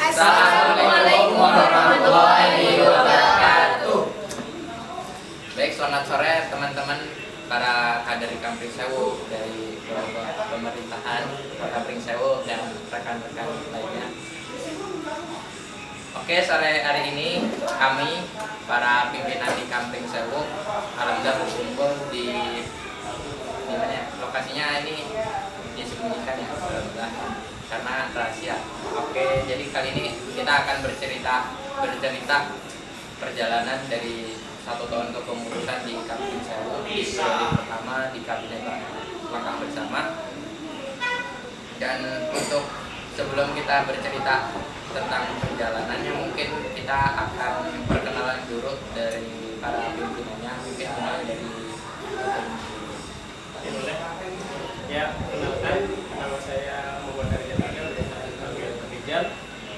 Assalamualaikum warahmatullahi wabarakatuh. Baik, selamat sore teman-teman para kader Kampring Sewu dari pemerintahan Kota Pringsewu dan rekan-rekan lainnya. Oke, sore hari ini kami para pimpinan di Kampring Sewu alhamdulillah berkumpul di mana ya? Lokasinya ini disembunyikan ya, alhamdulillah, karena rahasia. Oke, jadi kali ini kita akan bercerita perjalanan dari 1 tahun kepengurusan di Kampring Sewu di periode pertama di Kabinet Langkah Bersama. Dan untuk sebelum kita bercerita tentang perjalanannya, mungkin kita akan perkenalan dulu dari para pimpinannya. Mungkin mulai dari ya, kenalkan, nama saya Muhammad Arjana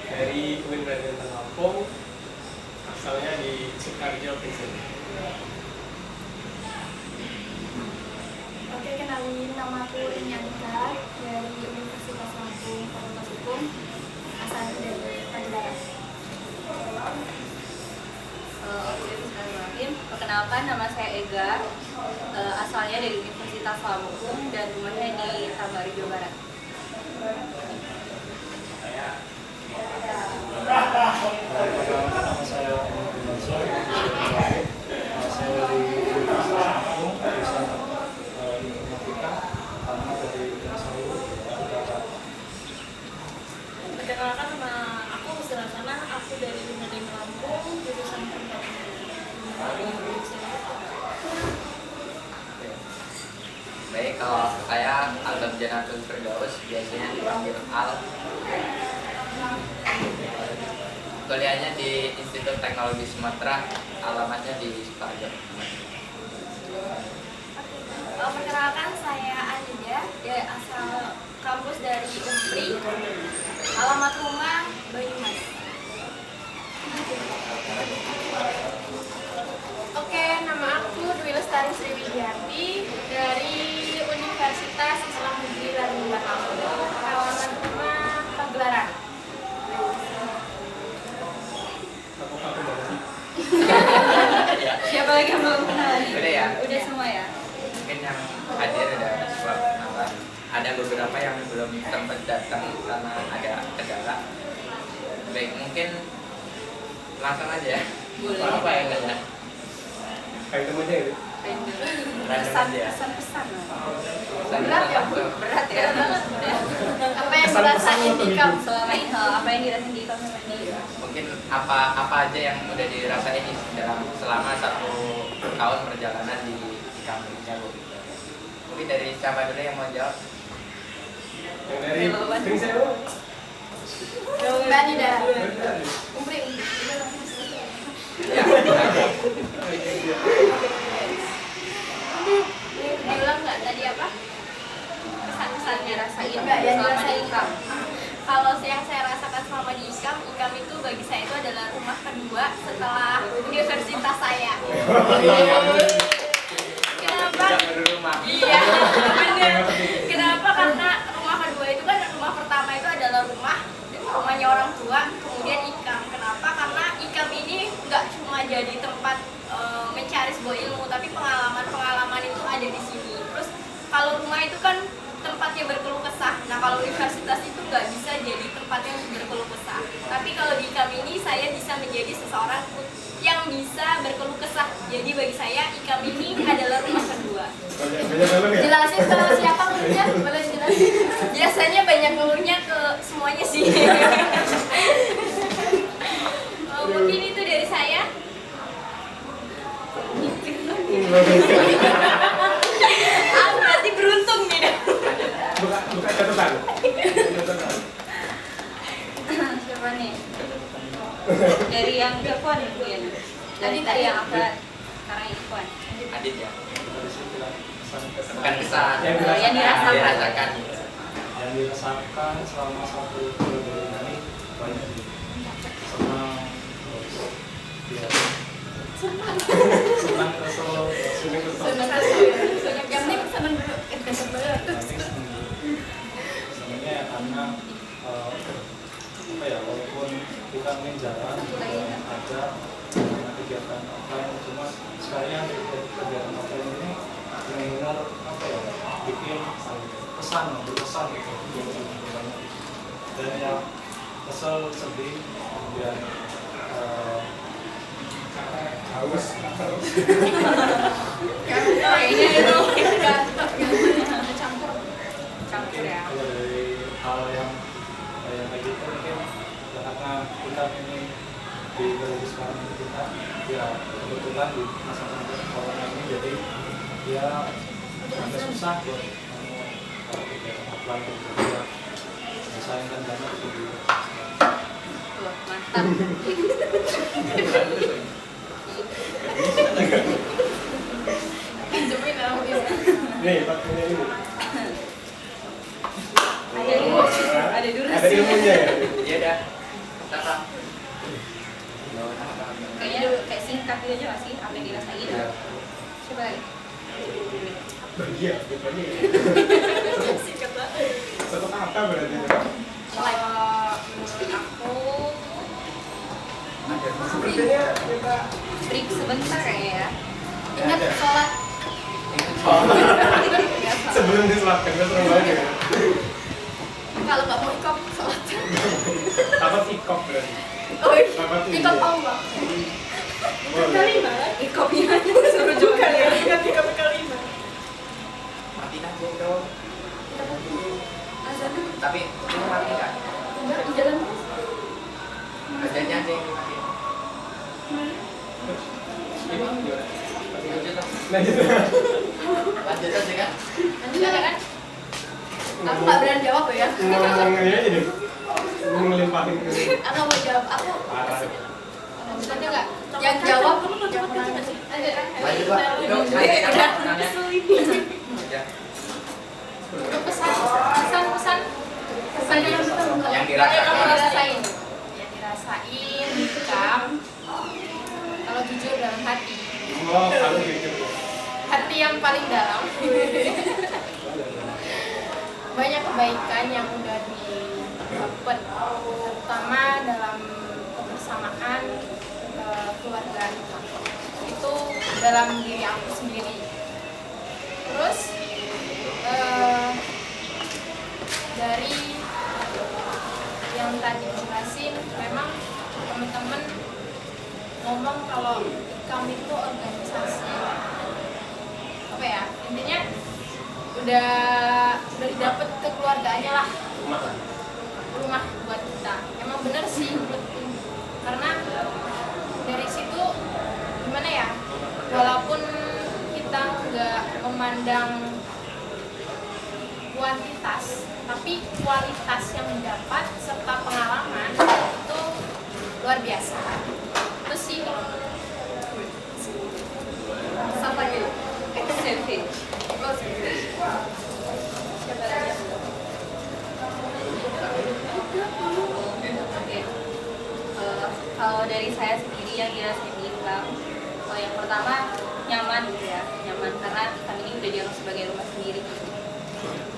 dari UIN Raditya Lampung, asalnya di Sukarjo, Pringsewu. Oke, kenalin, nama aku Inyanita dari Universitas Lampung, Fakultas Hukum, asalnya dari Pajajaran. Perkenalkan, nama saya Ega, asalnya dari Universitas Lampung dan rumahnya di Tambari, Jawa Barat. Perkenalkan, nama saya Mansur. Saya dari Universitas Lampung, jurusan Informatika, karena dari Pringsewu, Jakarta. Perkenalkan, nama aku Husna Laksana, aku dari UNADEM Lampung, jurusan Pertanian. baik, kalau saya Albam Janatul Firdaus, biasanya dipanggil Al. Kuliahnya di Institut Teknologi Sumatera, alamatnya di Sukarjo. Perkenalkan, saya Anida, asal kampus dari UNPRI, alamat rumah Banyumas. Oke, nama aku Dwi Lestari Sriwidiarti dari Universitas Islam Negeri Lampung, alamat rumah Pagelaran. Siapa lagi yang belum kenalan? Udah ya? Udah semua ya? Mungkin yang hadir udah semua kenalan. Ada beberapa yang belum sempat datang karena ada kendala. Baik, mungkin langsung aja ya. Boleh. Apa yang ada? Kayak itu aja ya. Pesan-pesan. Berat ya, Bu? Berat ya? Apa yang dirasain di kampus? Selama ini, apa yang dirasain di kampus ini? Mungkin apa aja yang udah dirasain selama 1 tahun perjalanan di Kampring Sewu. Mungkin dari siapa dulu yang mau jawab? Yang dari Pringsewu. Mbak Nida. Umpri. Ya. Diulang nggak tadi apa? Pesan-pesan dirasain Enggak, yang selama dirasain. di IKAM. Kalau yang saya rasakan selama di IKAM itu bagi saya itu adalah rumah kedua setelah universitas saya. Kenapa? Iya, bener. Kenapa? Karena rumah kedua itu kan rumah pertama itu adalah rumahnya orang tua, kemudian IKAM. Kenapa? Karena IKAM ini nggak cuma jadi tempat mencari sebuah ilmu, tapi pengalaman itu ada di sini. Terus kalau rumah itu kan tempatnya berkeluh kesah. Nah, kalau universitas itu nggak bisa jadi tempatnya berkeluh kesah. Tapi kalau di IKAM ini saya bisa menjadi seseorang yang bisa berkeluh kesah. Jadi bagi saya IKAM ini adalah rumah kedua. Jelasin ke siapa ngeluhnya? Boleh jelasin? Biasanya banyak ngeluhnya ke semuanya sih. Mungkin itu dari saya. Berarti beruntung nih. Buka catatan. Siapa nih? Dari yang Jepon mungkin. Tadi yang apa? Sekarang Jepon. Adit ya. Bukan Kesan. Yang dirasakan. Yang dirasakan selama 1 periode ini banyak sih. Senang, terus ya. Senang kesel, Banyak yang nih seneng dulu. senangnya ya karena apa ya, walaupun kita ingin jalan ada kegiatan offline, cuma sekarang kegiatan offline ini benar-benar apa ya, bikin berkesan gitu dan yang kesel, sedih, kemudian haus. Kayaknya itu campur Campur ya. kalau dari hal yang kayak gitu mungkin ya karena kita ini di periode sekarang ini kita ya kebetulan di masa-masa corona ini jadi ya agak susah buat kalau kegiatan offline gitu ya disayangkan banget gitu. Tuh, mantap. pinjemin orang bisa. Nih, pakai ini. Ada durasi. Ada ilmunya ya. Ya udah. Apa? Kayaknya kayak singkat gitu aja nggak sih apa yang dirasain? Ya. Coba lagi. Iya, betulnya. Sikat lah. Satu kata berarti. Kalau menurut aku Sepertinya kita Break sebentar ya. ingat sholat. sebelum diselatkan kan serem banget ya. Kalau nggak mau ikop sholat. Apa tikop berarti? Oh Apa tuh? ikop Allah. Boleh. Ikopnya suruh juga ya. Ingat ikop kelima. Mati aja dong. Azan Tapi ini mati kan? enggak di jalan terus. Kerjanya aja yang mati. Lanjut lah. Lanjut. Lanjut aja kan? Lanjut ada kan? Aku nggak berani jawab ya. Ngomong aja deh. Ngelimpahin ke Atau mau jawab aku? parah. Maksudnya nggak? Yang jawab yang pernah sih. Lanjut lah. Yuk, lanjut kan? Nanya. Ya. Pesan yang dirasain. Yang dirasain Kam. Kalau jujur dalam hati. Oh, kalau gitu. Hati yang paling dalam. Banyak kebaikan yang udah didapat, terutama dalam kebersamaan keluarga itu dalam diri aku sendiri. Terus dari yang tadi jelasin, memang teman-teman ngomong kalau kami itu organisasi apa ya, intinya udah didapet kekeluargaannya lah, rumah buat kita. Emang bener sih menurutku, karena dari situ gimana ya, walaupun kita nggak memandang kuantitas tapi kualitas yang didapat serta pengalaman itu luar biasa. Itu sih kalau sampai gitu. Savage. Siapa lagi? Oke. Kalau dari saya sendiri yang dirasain di Ikam, yang pertama nyaman gitu ya, nyaman karena Ikam ini udah dianggap sebagai rumah sendiri.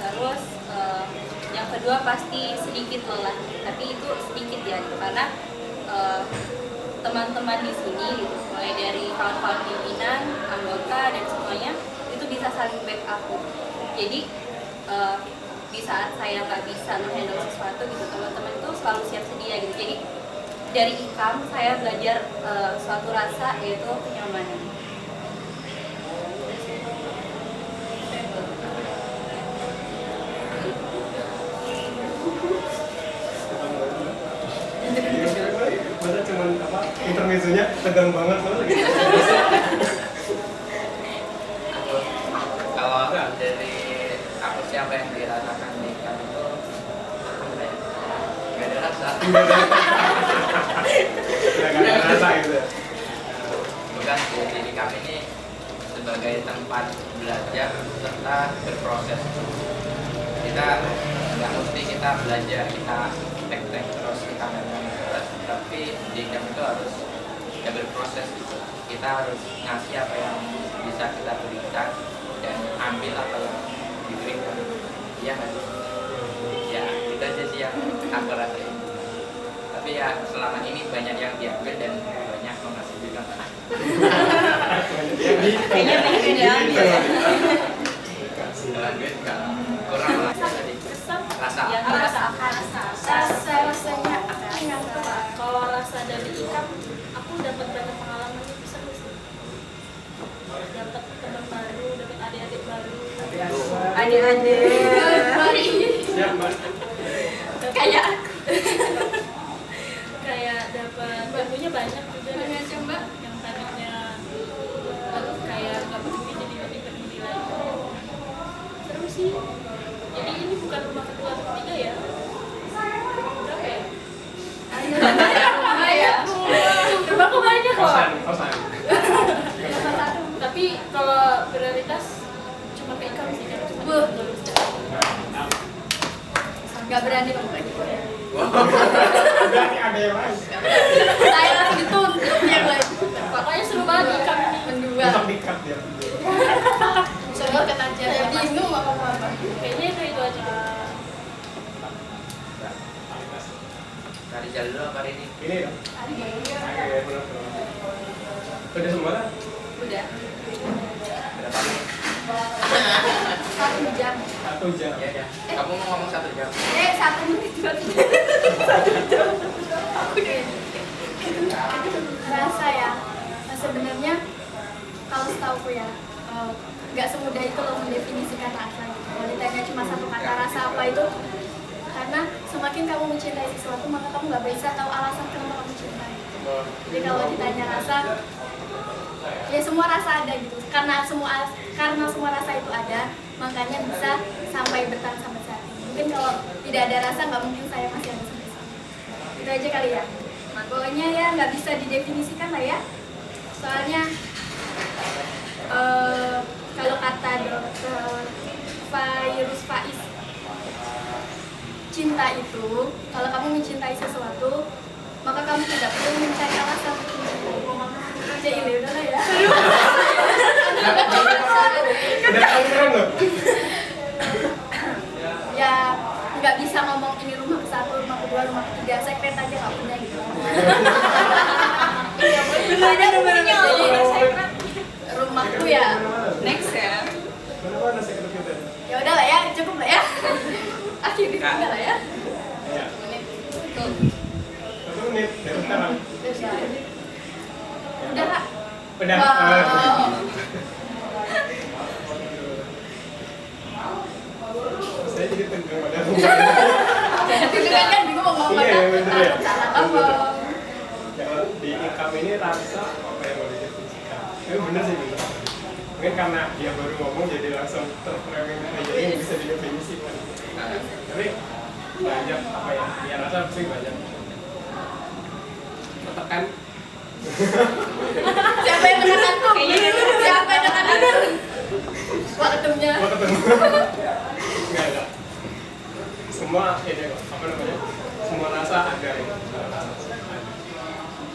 Terus yang kedua pasti sedikit lelah, tapi itu sedikit ya, karena teman-teman di sini gitu, mulai dari kawan-kawan pimpinan, anggota dan semuanya itu bisa saling backup aku. Jadi di saat saya nggak bisa menghandle sesuatu gitu, teman-teman itu selalu siap sedia gitu. Jadi dari Ikam saya belajar suatu rasa yaitu kenyamanan. Masa cuman apa intermezzonya tegang banget soalnya gitu. Kalau dari aku siapa yang dirasakan di Ikam itu nggak ada rasa. Udah gak ada rasa gitu. Bukan sih, di Ikam ini sebagai tempat belajar serta berproses. Kita nggak mesti kita belajar, kita tek-tek terus kita memang terus, tapi di Ikam itu harus ya berproses gitu. Kita harus ngasih apa yang bisa kita berikan dan ambil apa yang diberikan. Iya nggak sih? Ya itu aja sih yang aku rasain. tapi ya selama ini banyak yang diambil dan banyak menghasilkan. Kayaknya banyak yang diambil ya. Duit nggak kurang lah tadi. Rasa. Yang dirasakan. Rasanya Kalau rasa dari ikan, aku dapat banyak pengalaman itu seru sih. Dapat teman baru, dapat adik-adik baru. Adik-adik. Siap, Mbak. kayak Kayak dapat ilmunya banyak juga. banyak coba. Yang tadinya kayak nggak peduli jadi lebih peduli lagi. Seru sih. Jadi ini bukan rumah kedua atau ketiga ya? Berapa ya? Coba aku banyak loh. Kosan. Tapi kalau prioritas cuma ke ikan sih, karena cuma Buh. dulu. Nggak berani ngomong kayak gitu. Berarti ada yang lain. Saya langsung dituntut yang lain. Pokoknya seru banget ikan ini. Mendua. Tetap dikat dia. Coba ketaja. Bingung mau ngomong apa. Kayaknya itu aja. Cari jalur apa hari ini? Ini dong. Oke, belum. Udah semua lah. Udah. Berapa menit? 1 jam. 1 jam. Ya ya. Kamu mau ngomong 1 jam? 1 menit juga. Rasa ya. Nah, sebenarnya kalau setauku ya, nggak semudah itu loh mendefinisikan rasa. Kalau ditanya cuma satu kata rasa apa itu, karena semakin kamu mencintai sesuatu maka kamu nggak bisa tahu alasan kenapa kamu cintai. Jadi kalau ditanya rasa, ya semua rasa ada gitu. Karena semua rasa itu ada, makanya bisa sampai bertahan sampai saat ini. Mungkin kalau tidak ada rasa nggak mungkin saya masih ada sampai sini. Itu aja kali ya. Pokoknya ya nggak bisa didefinisikan lah ya. Soalnya kalau kata dokter Fairuz Faiz, cinta itu kalau kamu mencintai sesuatu maka kamu tidak perlu mencari alasan untuk mencintai. Aja ini udah lah ya. Udah keren loh. Ya nggak bisa ngomong ini rumah ke-1, rumah ke-2, rumah ke-3, sekret aja nggak punya gitu. Ada rumahnya rumahku ya. Next ya. Mana secret kita? Ya udah lah ya, cukup lah ya. Akhirnya udah lah ya. Iya. Tuh. 1 menit dari sekarang. Udah kak. Udah. Wow. Saya jadi tegang pada Itu kan bingung mau ngomong Iya, apa. bener ya. Salah ngomong. Kalau di income ini rasa apa yang mau didefinisikan? Itu bener sih bener. Mungkin karena dia baru ngomong jadi langsung terframing aja yang bisa didefinisikan. Nah, Tapi banyak apa ya rasa sih banyak. Tekan Siapa yang tekan aku? Siapa yang tekan aku? Wah ketumnya. mau ketemu enggak semua ini kok apa namanya semua rasa ada ya.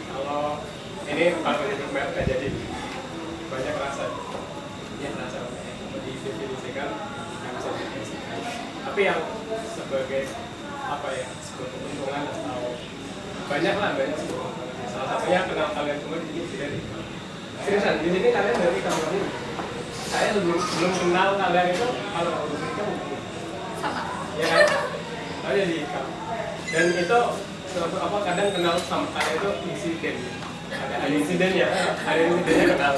Kalau ini kalau menyebut merek nggak jadi banyak rasa ya rasa yang mau didefinisikan yang bisa didefinisikan tapi yang sebagai apa ya sebuah keuntungan atau banyak sebuah keuntungan salah satunya kenal kalian semua di sini dari seriusan di sini kalian dari kamar ini saya belum kenal kalian itu kalau belum nikah mungkin Sama. ya kan saya jadi nikah dan itu suatu apa kadang kenal sama kalian itu insiden ada insidennya kenal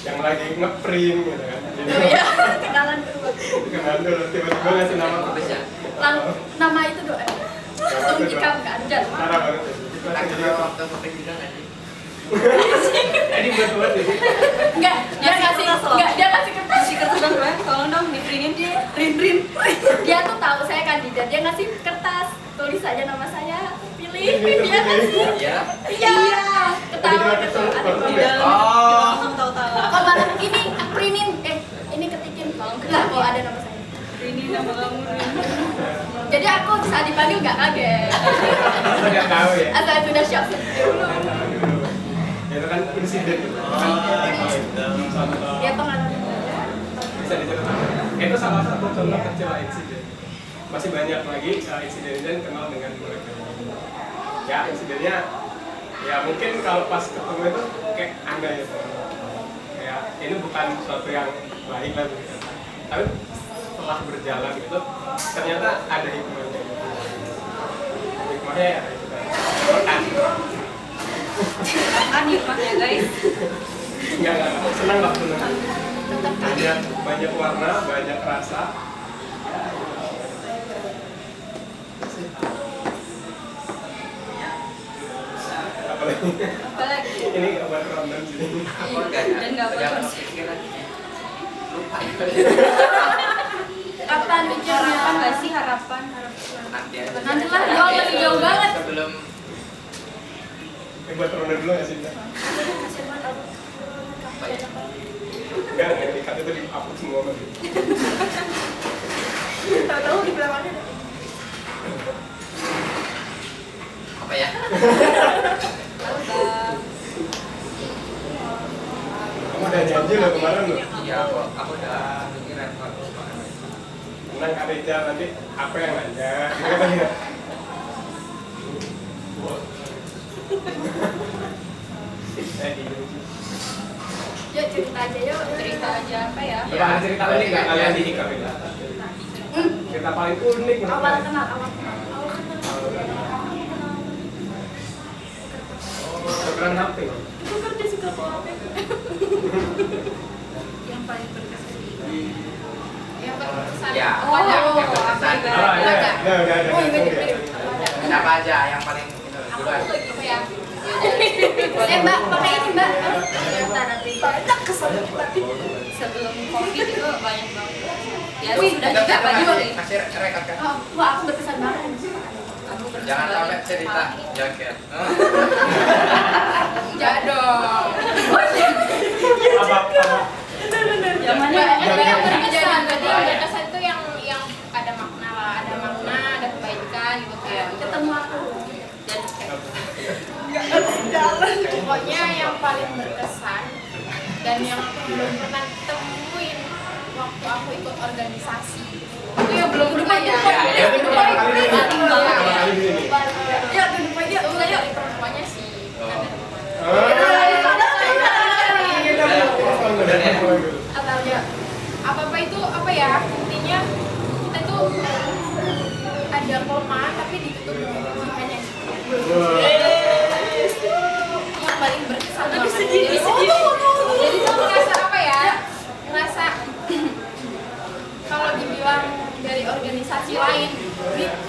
yang lagi ngeprint gitu kan jadi Iya, kenalan dulu. kenalan dulu tiba-tiba ngasih nama bisa. Nama itu doa. Untung ikam kan, jangan. parah banget ya Kita jadi kenal waktu kopi juga nggak sih? jadi buat jadi Enggak, dia ngasih enggak, dia ngasih kertas. Kasih kertas dong, Bang. Tolong dong diprintin dia. Rin. Dia tuh tahu saya kandidat, dia ngasih kertas. Tulis aja nama saya, pilih. Dia ngasih. Iya. Iya, ketawa Jadi ketawa. dia Di dalam Oh. langsung tahu-tahu. Oh malah ini printin, ini ketikin. Enggak, kok ada nama saya. Ini nama kamu Rin. Jadi aku saat dipanggil nggak kaget. saya nggak tahu ya Asal sudah siap dulu. ya itu kan insiden contoh Ya pengalaman. bisa diceritakan itu salah satu contoh kecil insiden masih banyak lagi insiden-insiden kenal dengan mereka. Ya insidennya ya mungkin kalau pas ketemu itu kayak aneh ya, kayak ini bukan sesuatu yang baik lah gitu. Tapi setelah berjalan gitu ternyata ada hikmahnya gitu. Hikmahnya ya itu kan hikmahnya guys. enggak senang lah senang. Banyak warna, banyak rasa. Apalagi Ini obat Ramadan sini. Aku enggak Dan nggak ada boros. kepikiran. Lupa. Kapan mikirnya? harapan nggak sih harapan? Nanti aja. Nanti lah, jauh lagi jauh banget. Sebelum Buat Ramadan dulu nggak sih? Mbak? apa ya? Enggak, yang dikat itu di-upload semua Mbak. Tahu-tahu di belakangnya. Apa ya? Kamu udah janji loh kemarin loh. Iya, aku udah pikiran kok. Tenang Kak Reja, nanti apa yang nanya? Gitu kan ya? Yuk cerita aja yuk. Cerita aja apa ya? Coba ada cerita unik nggak kalian di nikah ini? Cerita paling unik menurut Awal kalian? kenal, awal kenal. Tukeran HP. Bukan dia suka bawa HP. Yang paling berkesan. Yang berkesan. Ya, Oh, banyak yang apa berkesan. itu? Oh, ya, udah. Oh, ini Langsung mirip. ya. Siapa aja yang paling itu duluan? Apa ya? Mbak, pakai ini mbak. Banyak kesan tapi. Sebelum COVID itu banyak banget. Ya Wih, sudah Enggak, juga enggak, banyak. masih rekod kan? Oh, wah aku berkesan banget. Aku berkesan Jangan sampai banget. cerita jaket. Ya dong. Apa? Zamannya Yang Yang berkesan, berarti yang berkesan itu yang ada makna lah, ada kebaikan gitu kayak. Ketemu aku. dan Pokoknya yang paling berkesan dan yang aku belum pernah temuin waktu aku ikut organisasi itu yang belum pernah ya. Ya, itu pertama kali ini. Pertama kali di sini. Ya, duduk aja. Itu dari perempuannya sih. Bukan dari apa itu apa ya intinya kita tuh ada kelemahan tapi ditutup dengan kelebihannya yang paling berkesan banget jadi tuh ngerasa apa ya ngerasa kalau dibilang dari organisasi lain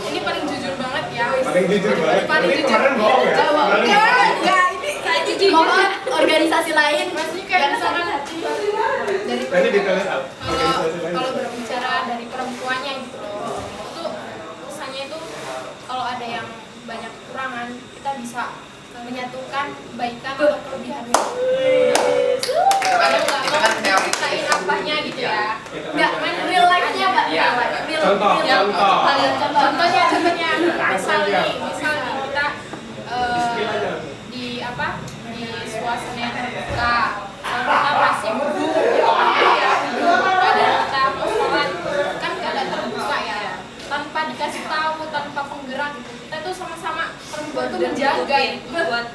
ini paling jujur banget ya Paling jujur banget. paling Berarti jujur kemarin bohong ya? Kemarin Enggak, ini jujur. Mohon organisasi lain. maksudnya kayak misalkan dari Nanti ditulis apa? kalau Organisasi lain. kalau berbicara dari perempuannya gitu loh itu kesannya itu kalau ada yang banyak kekurangan kita bisa menyatukan kebaikan atau kelebihannya kalau nggak mau ceritain apanya gitu ya Enggak, main real life-nya, Mbak. Iya. Real Contoh. contohnya misal nih kita Skill aja. di apa di suasana yang terbuka kita masih wudhu ya keadaan kita mau sholat kan keadaan terbuka ya tanpa dikasih tahu tanpa penggerak gitu kita tuh sama-sama perempuan tuh menjaga buat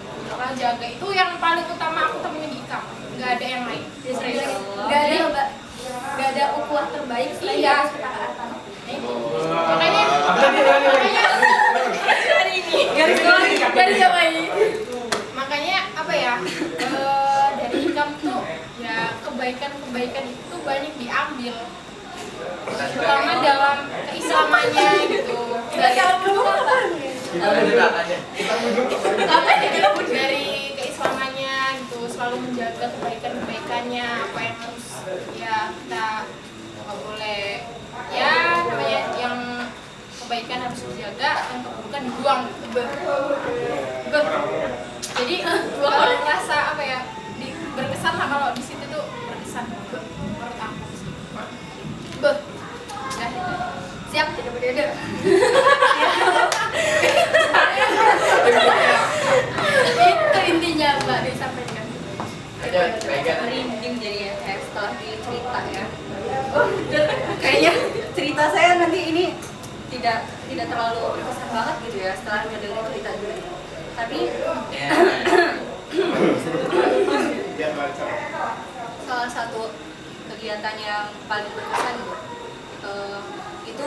jaga itu yang paling utama aku temuin di IKAM nggak ada yang lain serius Enggak ada, Mbak. Enggak ada ukhuwah terbaik selain Iya. kesepakatan. makanya Apa tadi? Garis apa ini? makanya apa ya dari IKAM tuh ya kebaikan itu banyak diambil terutama dalam keislamannya gitu dari dari keislamannya gitu selalu menjaga kebaikannya apa yang harus ya kita nggak boleh ya namanya yang kebaikan harus dijaga dan keburukan dibuang jadi gua kalau ngerasa apa ya berkesan lah kalau di situ tuh berkesan menurut aku sih. Beh. Ya, itu. Siap, tidak berbeda. Itu intinya, Mbak, disampaikan. Aja pegang. merinding jadi ya kayak setelah cerita ya. Oh, kayaknya Cerita saya nanti ini tidak terlalu berkesan banget gitu ya setelah mendengar cerita gue. Tapi Ya. Biar lancar. salah satu kegiatan yang paling berkesan gitu, itu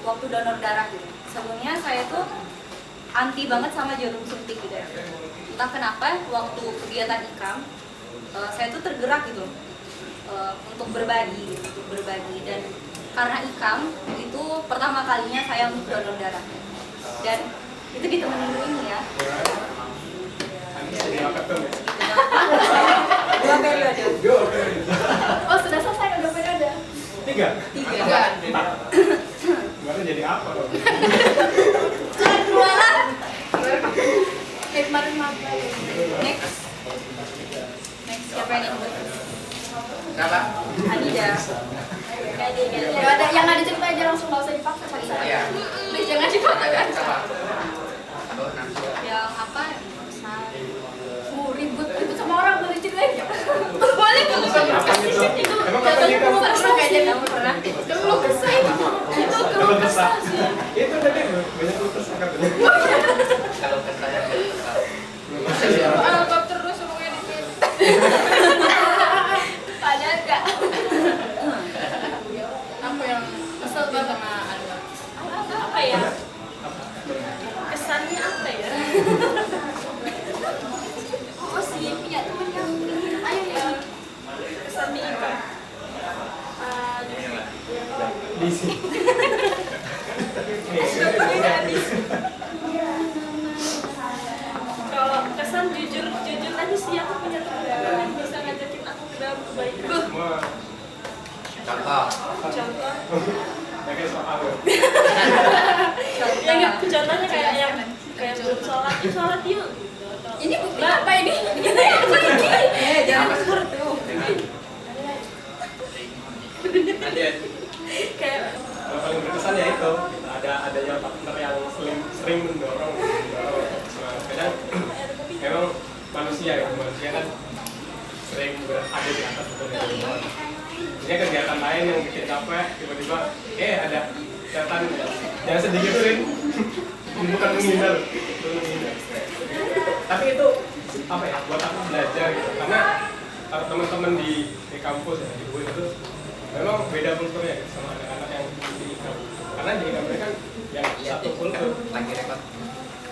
waktu donor darah gitu. Sebelumnya saya tuh anti banget sama jarum suntik gitu ya. Entah kenapa waktu kegiatan IKAM saya tuh tergerak gitu untuk berbagi dan karena IKAM itu pertama kalinya saya untuk donor darah dan itu ditemenin ini ya. Anda jadi apa tuh? Dua periode. Oh, sudah selesai udah periode. 3. 3. Kemarin jadi apa loh? Dua lah. Kemarin maba. Next siapa yang ikut? Kenapa? Adida. Gak ada yang ada cerita aja langsung nggak usah dipaksa. Iya. Please jangan dipaksa. Apa? Atau nafsu. Yang apa? Ribut sama orang boleh ceritain nggak? Boleh kalau Apa itu? Emang kapan jatuhnya nikah? keluh kesah kayaknya Kamu pernah? keluh kesah itu keluh kesah sih. Itu tadi banyak lutus katanya. Kalau kesaya Bab terus suruh edit. Padahal enggak. Apa yang kesel banget sama Anda? Apa ya? Kesannya apa ya? Oh sih, punya temen yang ayo ya. Kesan di IPA. Di sini. Kalau kesan jujur aja sih aku punya teman yang bisa ngajakin aku ke dalam kebaikan. Semua. contoh. Contoh, Pakai soal. ya nggak contohnya kayak yang kayak belum sholat, yuk sholat yuk. Ini bukti apa ini? Jangan keluar tuh. Kayak Kalau paling berkesan ya itu adanya partner yang sering mendorong. Kadang memang manusia kan sering berada di atas atau di bawah. Ini kegiatan lain yang bikin capek, tiba-tiba ada catatan jangan sedikit tuh bukan menghindar. Tapi itu apa ya, buat aku belajar gitu, karena teman-teman di kampus ya, di UIN itu memang beda kulturnya gitu, sama anak-anak yang di IKAM. Karena di IKAM mereka kan yang satu kultur, Lagi rekod.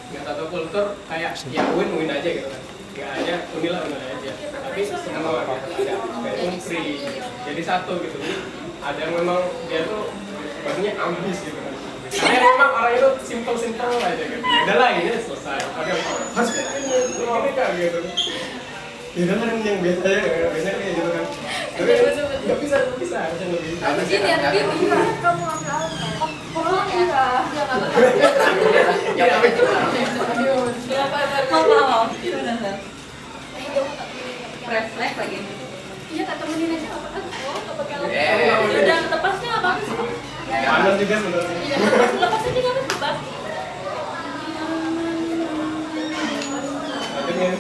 nggak satu kultur kayak ya UIN aja gitu kan, nggak hanya unil aja, tapi semua ada kayak umpri, jadi satu gitu. Jadi ada yang memang dia tuh maksudnya ambis gitu kan. Karena memang orang itu simple aja gitu. Ya udah lah, ini selesai. Oke, harus ini kan gitu. Ya udah kan yang biasanya kayak gitu kan. Tapi nggak bisa harusnya lebih. ini yang lebih kamu ambil oh iya. Ya, tapi itu. Mau. Refleks lagi. Iya, tak temenin aja nggak apa-apa. Oh, nggak pakai alat. Eh. Udah lepasnya nggak apa-apa sih. Panas juga sebenarnya. Iya, lepas aja nggak apa-apa. Lanjutin.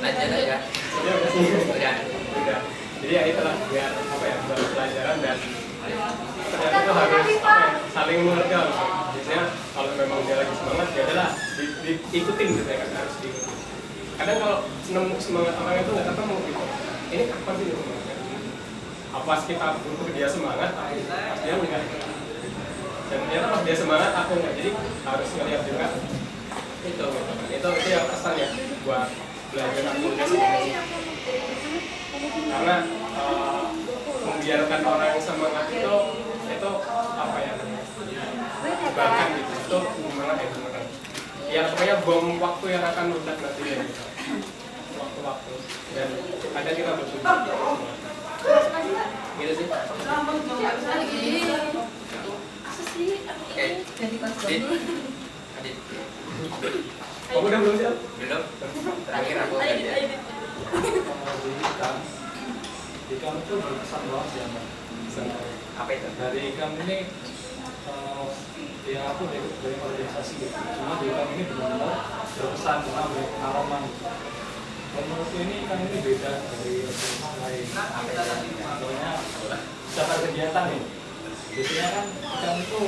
Lanjut aja. Ya udah sih. Udah. Udah. Jadi ya itulah biar apa ya, buat pelajaran dan ternyata itu harus apa ya, saling mengerti lah. Biasanya kalau memang dia lagi semangat ya adalah diikutin gitu ya kan, harus diikutin. Kadang kalau nemu semangat orang itu nggak ketemu gitu. Ini kapan sih semangatnya? Apa kita butuh dia semangat, pas dia enggak. Dan ternyata pas dia semangat aku nggak. Jadi harus ngeliat juga itu gitu. Itu yang pesan ya buat belajar komunikasi. Karena membiarkan orang yang semangat itu apa ya, bahkan gitu itu semangat ya beneran ya, pokoknya bom waktu yang akan meledak nanti ya gitu. Waktu dan ada kita butuh gitu sih. Oke. Jadi Adit. Adit. Kamu udah belum siap? Belum. Terakhir aku belajar. Di IKAM itu berkesan banget sih ya, Mbak. Apa itu? Dari IKAM ini ya aku dari organisasi gitu. Cuma di IKAM ini benar-benar berkesan karena banyak pengalaman. Dan menurutku ini IKAM ini beda dari organisasi lain. Contohnya secara kegiatan nih. Biasanya kan IKAM itu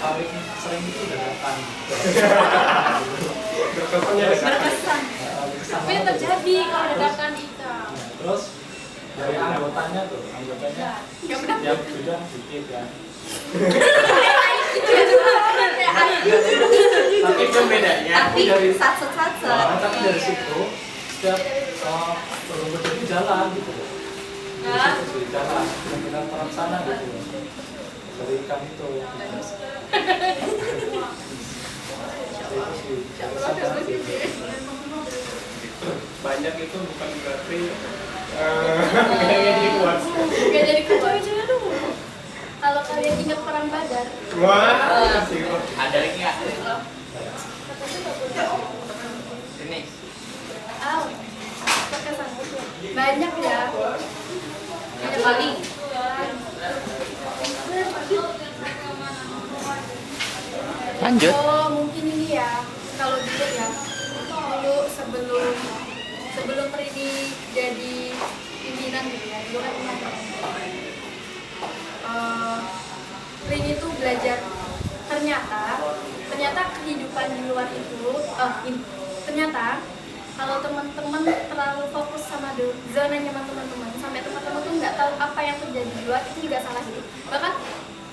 paling sering itu dadakan. Berkesannya Berkesan. Tapi terjadi kalau dadakan Ika. Terus dari anggotanya Nggak pernah. yang beda dikit kan. Tapi itu bedanya. Tapi dari- satu-satu. Nah, tapi dari situ setiap belum berdiri jalan gitu loh. Dari situ sih jalan benar-benar terlaksana gitu loh. Dari ikan itu. Itu sih. banyak itu bukan berarti kayaknya jadi kuat. Gak jadi kuat. Kalau kalian ingat perang Badar, Wah, sih. Ada lagi nggak? Ini. berkesan banyak ya. Ada paling. Lanjut. Oh mungkin ini ya. Kalau dulu ya, dulu sebelum Prini jadi pimpinan gitu ya, dulu kan pimpinan. Prini tuh belajar ternyata kehidupan di luar itu ternyata kalau teman-teman terlalu fokus sama zona nyaman teman-teman sampai teman-teman tuh nggak tahu apa yang terjadi di luar, itu juga salah gitu. Bahkan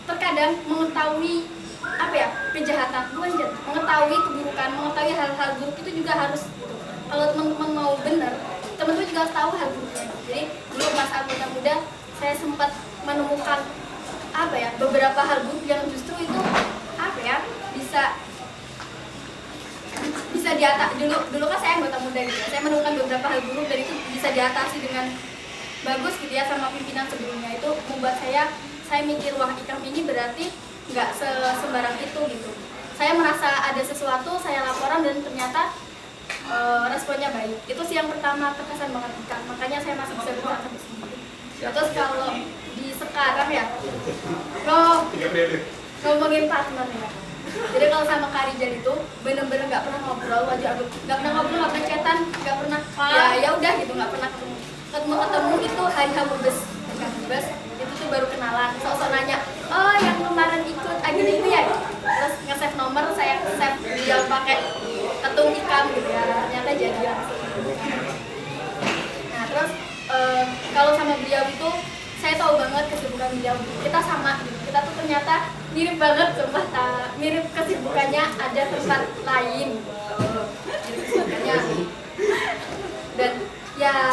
terkadang mengetahui apa ya, kejahatan, bukan jahat, mengetahui keburukan, mengetahui hal-hal buruk itu juga harus gitu. Kalau teman-teman mau benar, teman-teman juga harus tahu hal buruknya. Jadi dulu pas anggota muda saya sempat menemukan apa ya, beberapa hal buruk yang justru itu apa ya, bisa diatasi. Dulu kan saya anggota muda gitu, saya menemukan beberapa hal buruk dan itu bisa diatasi dengan bagus gitu ya sama pimpinan sebelumnya. Itu membuat saya mikir, wah Ikram ini berarti nggak sembarang itu gitu. Saya merasa ada sesuatu, saya laporan dan ternyata responnya baik. Itu sih yang pertama, terkesan banget Ikram, makanya saya masih bisa bertahan sampai sini. Terus kalau di sekarang ya, ngomongin partner ya. Jadi kalau sama Kak Rijal itu bener-bener nggak pernah ngobrol, nggak pernah ngobrol, nggak pernah chatan, nggak pernah ya udah gitu, nggak pernah ketemu itu hari Hamubes itu tuh baru kenalan, sok-sok nanya, oh yang kemarin ikut agenda itu ya, terus nge-save nomor, saya save dia pakai ketung Ikam gitu ya, ternyata jadi langsung. Nah terus kalau sama beliau itu saya tahu banget kesibukan beliau, kita sama gitu. Kita tuh ternyata mirip banget, sumpah mirip kesibukannya, ada tempat lain mirip kesibukannya. Dan ya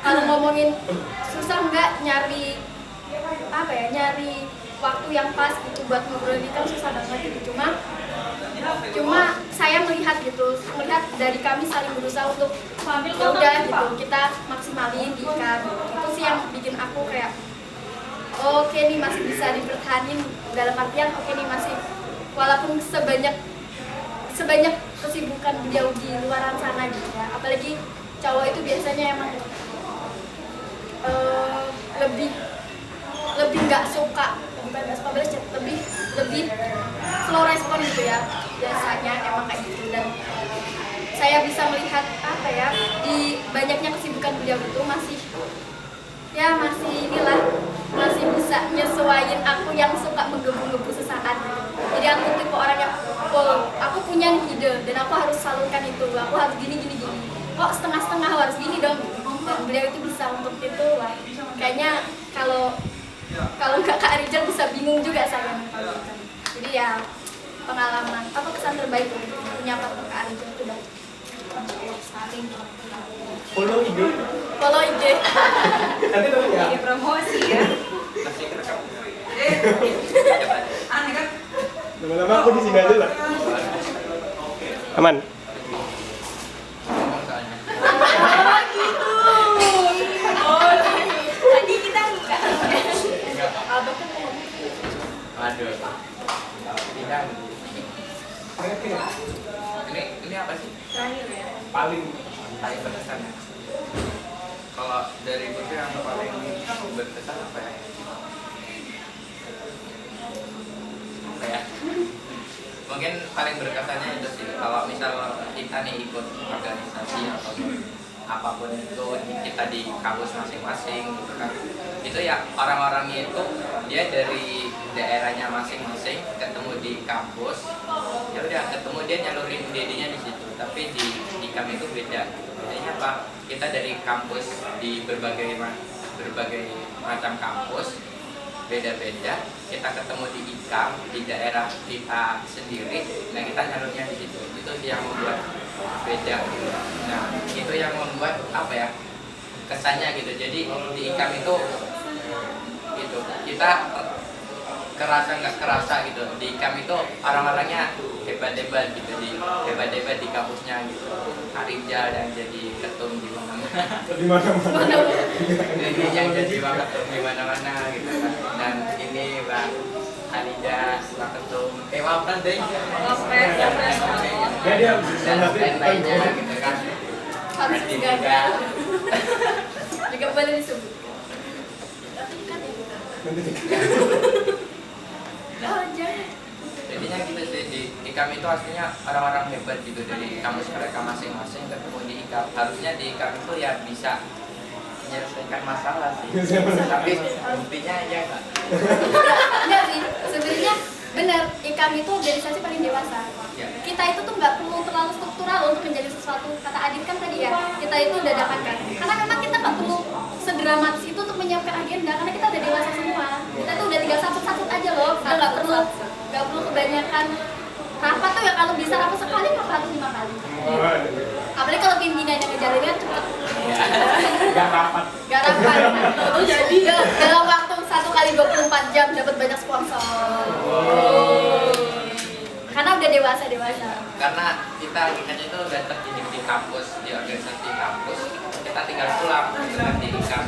kalau ngomongin susah nggak nyari apa ya, nyari waktu yang pas gitu buat ngobrol ini kan susah banget gitu. Cuma saya melihat dari kami saling berusaha untuk ya udah gitu, kita maksimalin di Ikam. Itu sih yang bikin aku kayak oke nih masih bisa dipertahanin, dalam artian oke nih masih, walaupun sebanyak kesibukan beliau di luaran sana gitu ya. Apalagi cowok itu biasanya emang lebih nggak suka, lebih slow respon gitu ya, biasanya emang kayak gitu. Dan saya bisa melihat apa ya, di banyaknya kesibukan beliau itu masih masih bisa nyesuaiin aku yang suka menggebu-gebu sesaat gitu. Jadi aku tipe orang yang aku punya ide dan aku harus salurkan itu, aku harus gini kok setengah-setengah harus gini dong. Dan beliau itu bisa untuk itu lah. Kayaknya kalau nggak Kak Rijal bisa bingung juga saya. Jadi ya pengalaman apa kesan terbaik punya partner Kak Rijal itu dah saling Follow IG. Nanti dulu ya. Ini promosi ya. Masih kerekam. Lama-lama aku di sini aja lah. Aman. Ngomong soalnya. Tadi kita buka. Waduh. Tidak. Ini apa sih? Terakhir ya. Paling Berkesan ya. Kalau dari Putri yang paling berkesan apa ya? Apa ya? Mungkin paling berkesannya itu sih, kalau misal kita nih ikut organisasi atau apapun itu kita di kampus masing-masing gitu kan. Itu ya orang-orangnya itu dia dari daerahnya masing-masing ketemu di kampus, ya udah ketemu dia nyalurin ide-idenya di situ. Tapi di kami itu beda. Bedanya apa? Kita dari kampus di berbagai macam kampus beda-beda, kita ketemu di IKAM di daerah kita sendiri, nah kita nyalurnya di situ. Itu sih yang membuat beda gitu. Nah itu yang membuat apa ya, kesannya gitu. Jadi di IKAM itu gitu kita kerasa nggak kerasa gitu. Di IKAM itu orang-orangnya hebat-hebat gitu, hebat-hebat di kampusnya gitu. Harijal yang jadi ketum di mana-mana, Di mana-mana. ini yang jadi ketum di mana-mana gitu kan. Dan ini Bang Harijal Bang ketum Wapres deh, Ya dia dan lain-lainnya gitu kan. Harus Nanti dijaga. Juga boleh disebut. Tapi kan ya. Oh, jangan. Jadinya gitu sih, di IKAM itu aslinya orang-orang hebat gitu, dari kampus mereka masing-masing ketemu di IKAM. Harusnya di IKAM itu ya bisa menyelesaikan masalah sih, tapi buktinya ya enggak. Enggak sih, sebenarnya benar, IKAM itu organisasi paling dewasa. Ya. Kita itu tuh nggak perlu terlalu struktural untuk menjadi sesuatu. Kata Adit kan tadi ya, kita itu dadakan kan. Karena memang kita nggak perlu sedramatis itu untuk menyiapkan agenda, karena kita udah dewasa semua. Kita tuh udah tinggal satu-satu aja loh. Kita nggak perlu kebanyakan rapat tuh ya. Kalau bisa rapat sekali, nggak harus 5 kali. Apalagi kalau pimpinan yang ngejalinnya cepet. Gak rapat. Gak rapat. Oh jadi dalam waktu 1 kali 24 jam dapat banyak sponsor. Karena udah dewasa. Karena kita itu udah terdidik di kampus, di organisasi kampus, kita tinggal pulang gitu kan di IKAM.